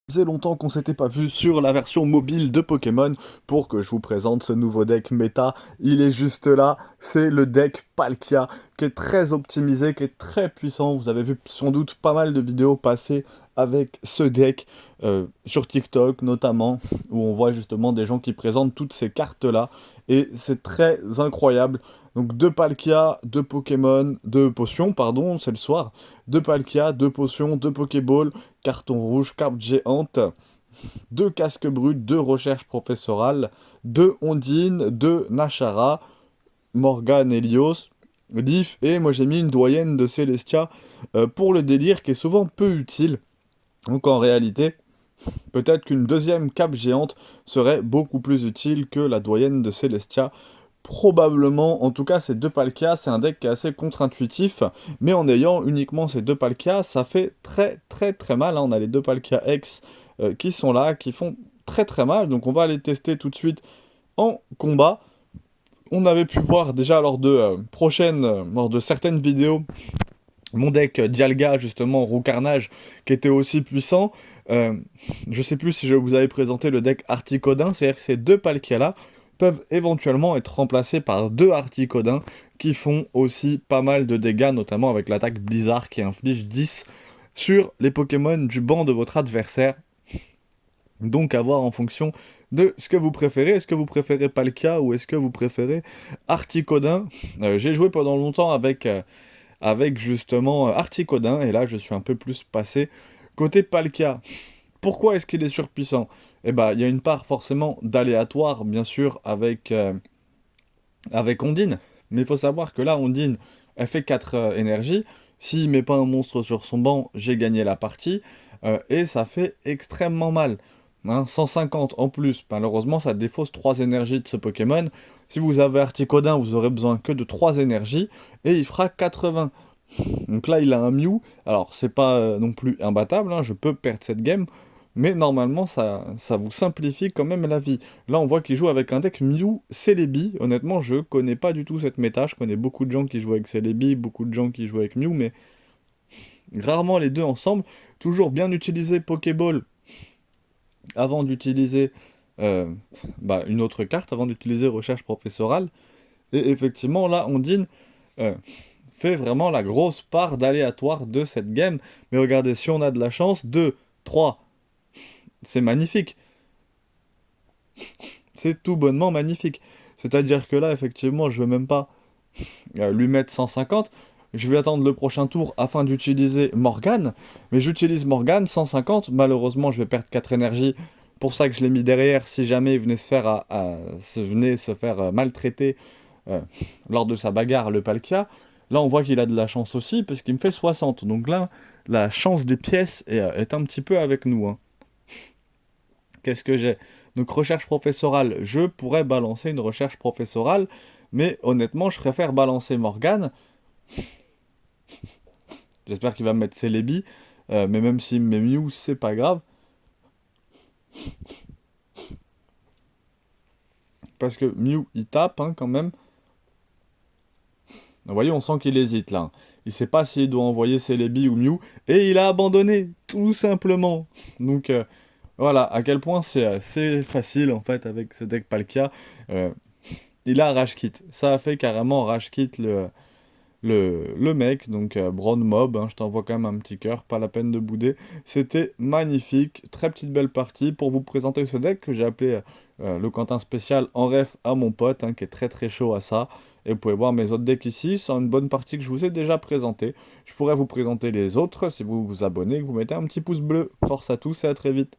Ça faisait longtemps qu'on s'était pas vu sur la version mobile de Pokémon pour que je vous présente ce nouveau deck méta. Il est juste là, c'est le deck Palkia qui est très optimisé, qui est très puissant. Vous avez vu sans doute pas mal de vidéos passer avec ce deck sur TikTok notamment, où on voit justement des gens qui présentent toutes ces cartes-là et c'est très incroyable. Donc deux Palkia, deux Pokémon, deux potions, pardon, c'est le soir. Deux Palkia, deux potions, deux Pokéballs, carton rouge, carte géante, deux casques bruts, deux recherches professorales, deux Ondine, deux Nashara, Morgane, Helios, Leaf, et moi j'ai mis une doyenne de Celestia pour le délire qui est souvent peu utile. Donc en réalité, peut-être qu'une deuxième cape géante serait beaucoup plus utile que la doyenne de Celestia. Probablement, en tout cas, ces deux Palkia, c'est un deck qui est assez contre-intuitif, mais en ayant uniquement ces deux Palkia, ça fait très très très mal, hein. On a les deux Palkia X qui sont là, qui font très très mal, donc on va les tester tout de suite en combat. On avait pu voir déjà lors de certaines vidéos, mon deck Dialga, justement, Roux Carnage, qui était aussi puissant. Euh, je sais plus si je vous avais présenté le deck Articodin, c'est-à-dire que ces deux Palkia-là peuvent éventuellement être remplacés par deux Articodins qui font aussi pas mal de dégâts, notamment avec l'attaque Blizzard qui inflige 10 sur les Pokémon du banc de votre adversaire. Donc à voir en fonction de ce que vous préférez. Est-ce que vous préférez Palkia ou est-ce que vous préférez Articodin? J'ai joué pendant longtemps avec justement Articodin, et là je suis un peu plus passé côté Palkia. Pourquoi est-ce qu'il est surpuissant? Eh ben, il y a une part forcément d'aléatoire, bien sûr, avec Ondine, mais il faut savoir que là, Ondine, elle fait 4 énergies. S'il met pas un monstre sur son banc, j'ai gagné la partie, et ça fait extrêmement mal. Hein, 150 en plus, malheureusement, ça défausse 3 énergies de ce Pokémon. Si vous avez Articodin, vous aurez besoin que de 3 énergies, et il fera 80. Donc là, il a un Mew. Alors, c'est pas non plus imbattable, hein, je peux perdre cette game, mais normalement, ça vous simplifie quand même la vie. Là, on voit qu'il joue avec un deck Mew Celebi. Honnêtement, je connais pas du tout cette méta. Je connais beaucoup de gens qui jouent avec Celebi, beaucoup de gens qui jouent avec Mew, mais rarement les deux ensemble. Toujours bien utiliser Pokéball avant d'utiliser euh, une autre carte, avant d'utiliser Recherche Professorale. Et effectivement, là, Ondine euh, fait vraiment la grosse part d'aléatoire de cette game. Mais regardez, si on a de la chance, 2, 3, c'est magnifique. C'est tout bonnement magnifique. C'est-à-dire que là, effectivement, je vais même pas lui mettre 150. Je vais attendre le prochain tour afin d'utiliser Morgane. Mais j'utilise Morgane 150. Malheureusement, je vais perdre 4 énergies. Pour ça que je l'ai mis derrière. Si jamais il venait se faire maltraiter euh, lors de sa bagarre, le Palkia. Là, on voit qu'il a de la chance aussi, parce qu'il me fait 60. Donc là, la chance des pièces est un petit peu avec nous, hein. Qu'est-ce que j'ai? Donc recherche professorale, je pourrais balancer une recherche professorale, mais honnêtement, je préfère balancer Morgane. J'espère qu'il va me mettre Celebi, mais même s'il me met Mew, c'est pas grave, parce que Mew, il tape hein, quand même. Vous voyez, on sent qu'il hésite là. Il sait pas s'il doit envoyer Celebi ou Mew, et il a abandonné, tout simplement. Donc voilà, à quel point c'est facile en fait avec ce deck Palkia. Euh, il a Rage Kit, ça a fait carrément Rage Kit le mec, donc Brown Mob, hein, je t'envoie quand même un petit cœur, pas la peine de bouder. C'était magnifique, très petite belle partie pour vous présenter ce deck que j'ai appelé le Quentin spécial en ref à mon pote, hein, qui est très très chaud à ça. Et vous pouvez voir mes autres decks ici, c'est une bonne partie que je vous ai déjà présentée. Je pourrais vous présenter les autres si vous vous abonnez, que vous mettez un petit pouce bleu. Force à tous et à très vite.